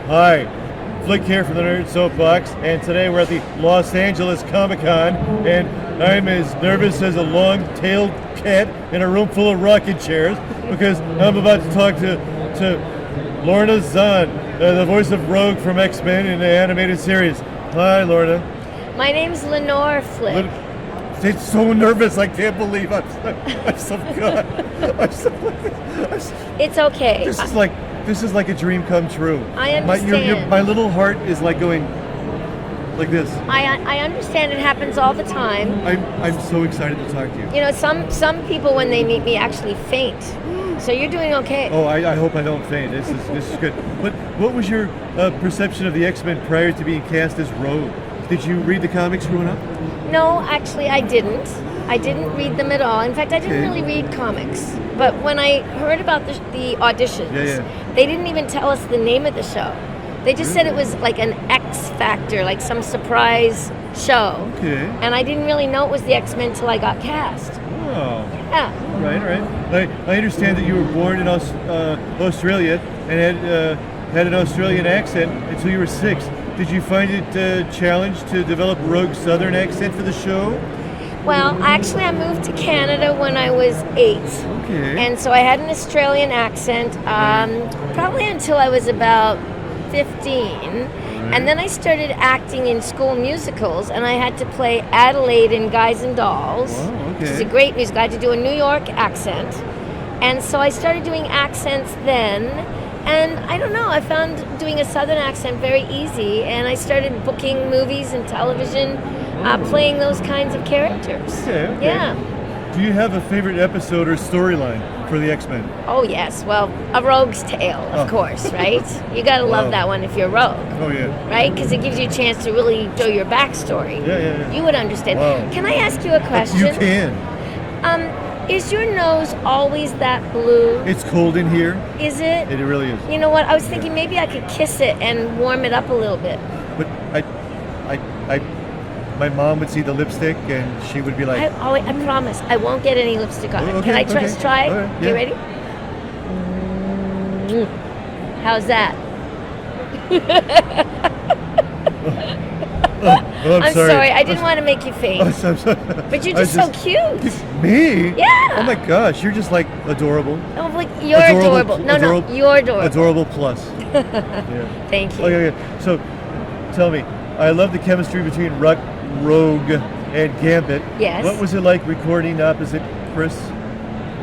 Hi, Flick here from the Nerd Soapbox, and today we're at the Los Angeles Comic-Con, and I'm as nervous as a long-tailed cat in a room full of rocking chairs because I'm about to talk to Lenore Zann, the voice of Rogue from X-Men in the animated series. Hi, Lorna. My name's Lenore Flick. I'm so nervous. I can't believe I'm so good. It's okay. This is like a dream come true. I understand. My little heart is like going like this. I understand it happens all the time. I'm so excited to talk to you. You know, some people when they meet me actually faint. So you're doing okay. Oh, I hope I don't faint. This is good. But what was your perception of the X-Men prior to being cast as Rogue? Did you read the comics growing up? No, actually I didn't. I didn't read them at all. In fact, I didn't really read comics. But when I heard about the auditions, they didn't even tell us the name of the show. They just said it was like an X Factor, like some surprise show. Okay. And I didn't really know it was the X-Men till I got cast. Oh. Yeah. Right. I understand that you were born in Australia and had an Australian accent until you were 6. Did you find it a challenge to develop Rogue's Southern accent for the show? Well, actually, I moved to Canada when I was 8. Okay. And so I had an Australian accent probably until I was about 15. And then I started acting in school musicals, and I had to play Adelaide in Guys and Dolls, which is a great musical. I had to do a New York accent. And so I started doing accents then. And I don't know, I found doing a Southern accent very easy, and I started booking movies and television, playing those kinds of characters. Okay. Yeah. Do you have a favorite episode or storyline for the X-Men? Oh yes, well, A Rogue's Tale, of course, right? You gotta love that one if you're Rogue. Oh yeah. Right? Because it gives you a chance to really show your backstory. Yeah. You would understand. Wow. Can I ask you a question? You can. Is your nose always that blue? It's cold in here. Is it? It really is. You know what? I was thinking maybe I could kiss it and warm it up a little bit. But my mom would see the lipstick and she would be like, I promise, I won't get any lipstick on it. Okay, Can I try? Right, You ready? How's that? I'm sorry. I didn't want to make you faint. I'm sorry. But you're just so cute. Me? Yeah. Oh my gosh, you're just like adorable. Oh, like you're adorable. No, you're adorable. Adorable plus. Thank you. Okay. So, tell me, I love the chemistry between Rogue and Gambit. Yes. What was it like recording opposite Chris?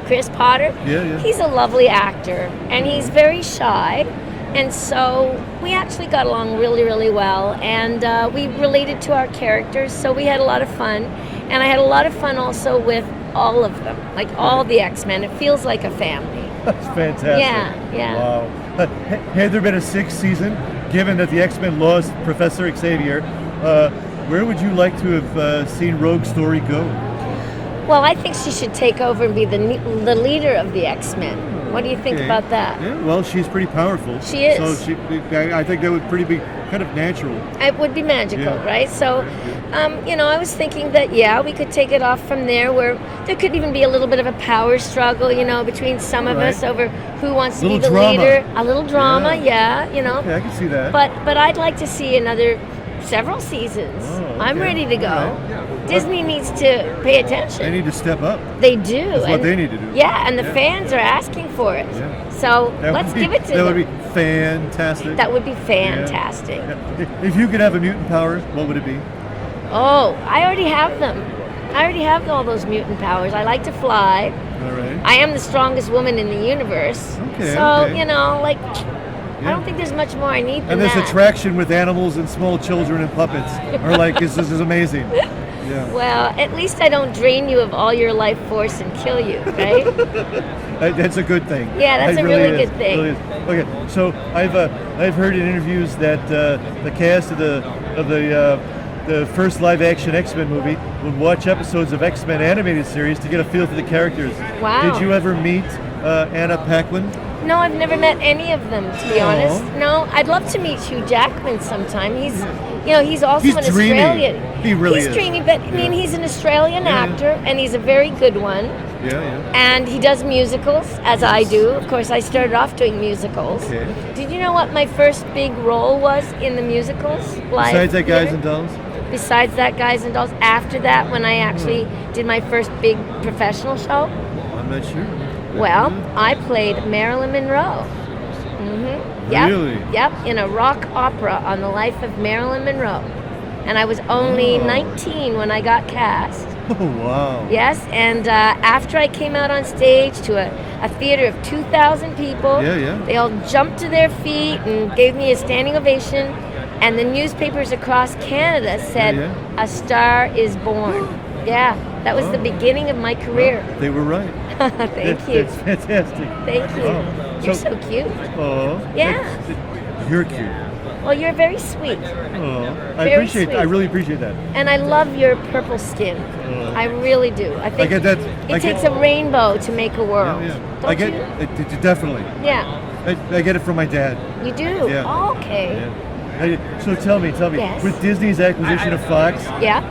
Chris Potter? Yeah. He's a lovely actor, and he's very shy. And so we actually got along really, really well, and we related to our characters, so we had a lot of fun. And I had a lot of fun also with all of them, like all the X-Men. It feels like a family. That's fantastic. Yeah. Wow. Had there been a 6th season, given that the X-Men lost Professor Xavier, where would you like to have seen Rogue's story go? Well, I think she should take over and be the leader of the X-Men. What do you think about that? Yeah, well, she's pretty powerful. She is. So I think that would be kind of natural. It would be magical, right? So, I was thinking that, we could take it off from there, where there could even be a little bit of a power struggle, between some of us over who wants to be the leader. A little drama, Okay, I can see that. But I'd like to see several seasons. I'm ready to go. Right. Disney needs to pay attention. They need to step up. They do. That's what they need to do. Yeah, and the fans are asking for it. Yeah. So let's give it to them. That would be fantastic. That would be fantastic. Yeah. If you could have a mutant power, what would it be? Oh, I already have them. I already have all those mutant powers. I like to fly. All right. I am the strongest woman in the universe. Okay. So, I don't think there's much more I need than that. And this attraction with animals and small children and puppets are like, this is amazing. Yeah. Well, at least I don't drain you of all your life force and kill you, right? That's a good thing. Yeah, that's a really good thing. Really is. Okay, so I've heard in interviews that the cast of the first live-action X-Men movie would watch episodes of X-Men animated series to get a feel for the characters. Wow. Did you ever meet Anna Paquin? No, I've never met any of them, to be honest. No, I'd love to meet Hugh Jackman sometime. He's also an dreamy. Australian. He really is. He's dreamy, but he's an Australian actor, and he's a very good one. Yeah. And he does musicals, as I do. Of course, I started off doing musicals. Okay. Did you know what my first big role was in the musicals? Live Besides that, Guys theater? and Dolls? Besides that, Guys and Dolls. After that, when I actually did my first big professional show, I'm not sure. well, I played Marilyn Monroe. Yep. Really? Yep, in a rock opera on the life of Marilyn Monroe. And I was only 19 when I got cast. Oh, wow. Yes, and after I came out on stage to a theater of 2,000 people, they all jumped to their feet and gave me a standing ovation. And the newspapers across Canada said, "A star is born." Yeah, that was the beginning of my career. Well, they were right. Thank you. That's fantastic. Thank you. Wow. You're so cute. Oh. Yeah. You're cute. Well, you're very sweet. Oh, Very sweet. I really appreciate that. And I love your purple skin. I really do. I think get that. it takes a rainbow to make a world. Yeah. Don't I get you? it, definitely. Yeah. I get it from my dad. You do? Yeah. Oh, okay. Yeah. So tell me, Yes. with Disney's acquisition of Fox,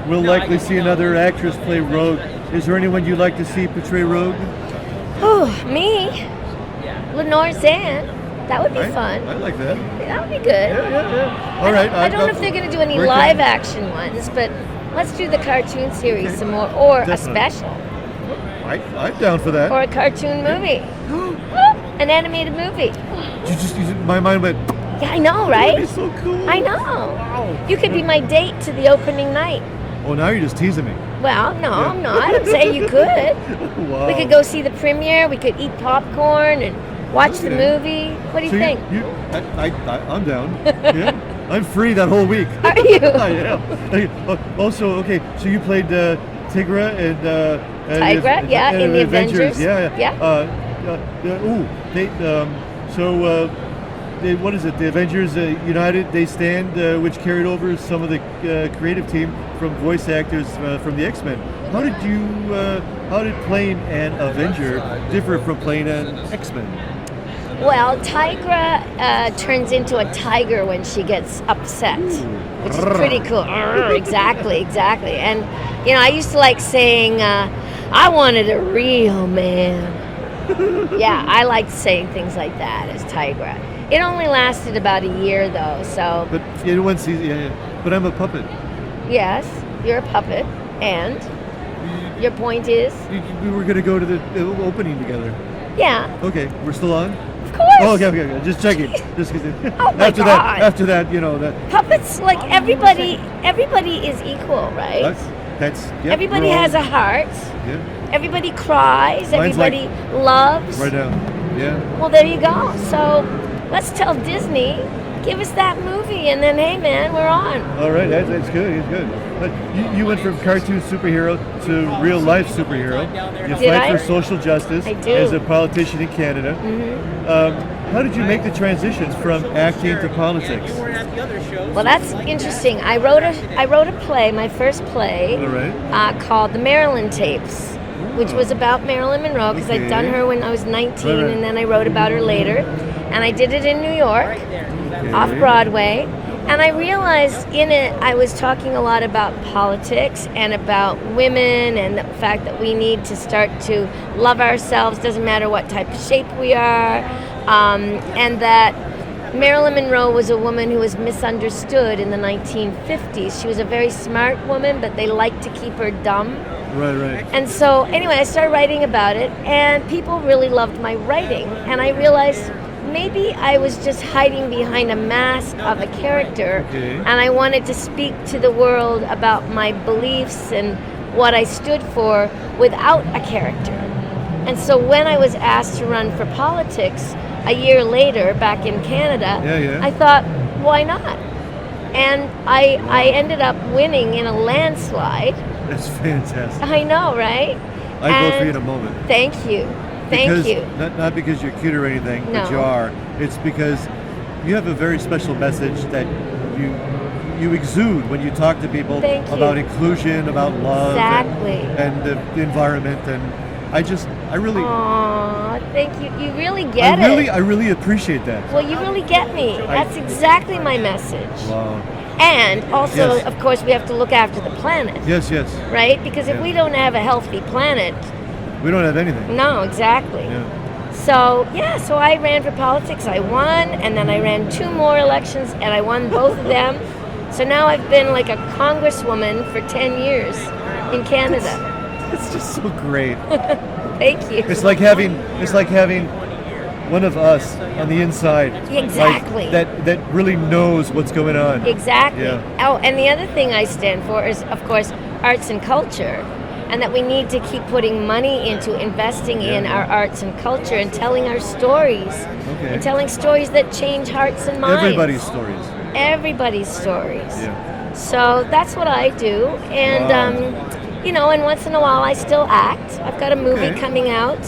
we'll likely see another actress play Rogue. Is there anyone you'd like to see portray Rogue? Oh, me? Lenore Zann. That would be fun. I like that. That would be good. Yeah. All right. I don't know if they're going to do any live action ones, but let's do the cartoon series some more, or a special, I'm down for that. or a cartoon movie, an animated movie. My mind went. Yeah, I know, right? That'd be so cool. I know. Wow. You could be my date to the opening night. Oh, now you're just teasing me. Well, no, I'm not. I'm saying you could. Wow. We could go see the premiere. We could eat popcorn and watch the movie. What do you think? I'm down. Yeah. I'm free that whole week. Are you? I am. Also, okay, so you played Tigra and Tigra, in the Avengers. Yeah. What is it? The Avengers United, They Stand, which carried over some of the creative team from voice actors from the X-Men. How did playing an Avenger differ from playing an X-Men? Well, Tigra turns into a tiger when she gets upset, which is pretty cool. Exactly. And, I used to like saying, I wanted a real man. Yeah, I liked saying things like that as Tigra. It only lasted about a year, though, so... But in one season, But I'm a puppet. Yes, you're a puppet, and your point is? We were going to go to the opening together. Yeah. Okay, we're still on? Of course. Oh, okay. Just checking. Oh my God. After that, that. Puppets, like everybody is equal, right? Everybody has a heart. Yeah. Everybody cries. Mine's everybody loves. Right now. Yeah. Well, there you go. So let's tell Disney, give us that movie, and then, hey, man, we're on. All right, that's good. It's good. But you went from cartoon superhero to real life superhero. You fight for social justice as a politician in Canada. How did you make the transitions from acting to politics? Well, that's interesting. I wrote a play, my first play, called The Marilyn Tapes, which was about Marilyn Monroe, because I'd done her when I was 19, and then I wrote about her later. And I did it in New York, off Broadway. And I realized in it, I was talking a lot about politics and about women and the fact that we need to start to love ourselves, doesn't matter what type of shape we are, and that Marilyn Monroe was a woman who was misunderstood in the 1950s. She was a very smart woman, but they liked to keep her dumb. Right. And so, anyway, I started writing about it, and people really loved my writing. And I realized maybe I was just hiding behind a mask of a character, and I wanted to speak to the world about my beliefs and what I stood for without a character. And so when I was asked to run for politics a year later back in Canada, I thought, why not? And I ended up winning in a landslide. That's fantastic. I know, right? I vote for you in a moment. Thank you. Thank you. Not because you're cute or anything, but you are. It's because you have a very special message that you exude when you talk to people about inclusion, about love, and the environment. And I really. Aw, thank you. You really get it. I really appreciate that. Well, you really get me. That's exactly my message. Wow. And also, of course, we have to look after the planet. Yes. Right? Because if we don't have a healthy planet, We don't have anything. No, exactly. Yeah. So I ran for politics. I won, and then I ran 2 more elections, and I won both of them. So now I've been like a congresswoman for 10 years in Canada. It's just so great. Thank you. It's like having one of us on the inside. Exactly. Like, that really knows what's going on. Exactly. Yeah. Oh, and the other thing I stand for is, of course, arts and culture, and that we need to keep putting money into investing in our arts and culture and telling our stories. Okay. And telling stories that change hearts and minds. Everybody's stories. Everybody's stories. Yeah. So that's what I do. And, and once in a while I still act. I've got a movie coming out.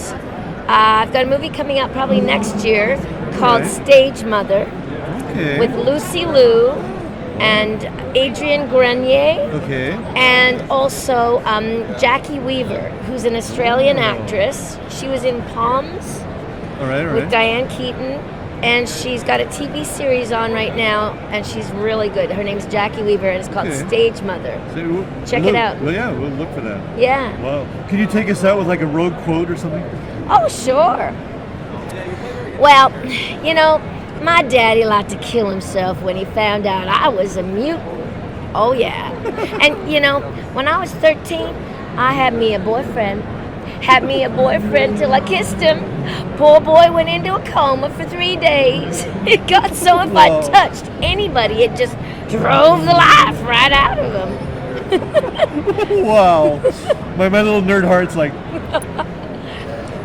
I've got a movie coming out probably next year called Stage Mother with Lucy Liu and Adrienne Grenier. Okay. And also Jackie Weaver, who's an Australian actress. She was in Palms with Diane Keaton. And she's got a TV series on right now, and she's really good. Her name's Jackie Weaver, and it's called Stage Mother. So Check it out. Well, yeah, we'll look for that. Yeah. Wow. Can you take us out with like a rogue quote or something? Oh, sure. Well, my daddy liked to kill himself when he found out I was a mutant. Oh, yeah. And, when I was 13, I had me a boyfriend. Till I kissed him. Poor boy went into a coma for 3 days. It got so if I touched anybody, it just drove the life right out of him. Wow. My little nerd heart's like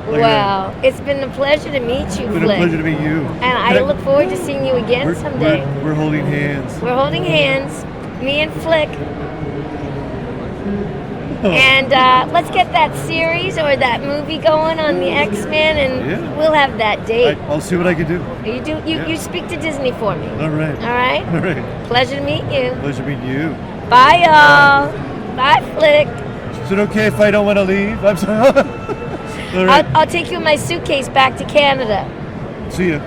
wow. It's been a pleasure to meet you, It's been Flick. a pleasure to meet you. And I look forward to seeing you again someday. We're holding hands. We're holding hands, me and Flick. And let's get that series or that movie going on the X-Men, and we'll have that date. I'll see what I can do. You speak to Disney for me. All right. All right? All right. Pleasure to meet you. Pleasure meeting you. Bye, y'all. Bye, Flick. Is it okay if I don't want to leave? I'm sorry. All right. I'll take you in my suitcase back to Canada. See ya.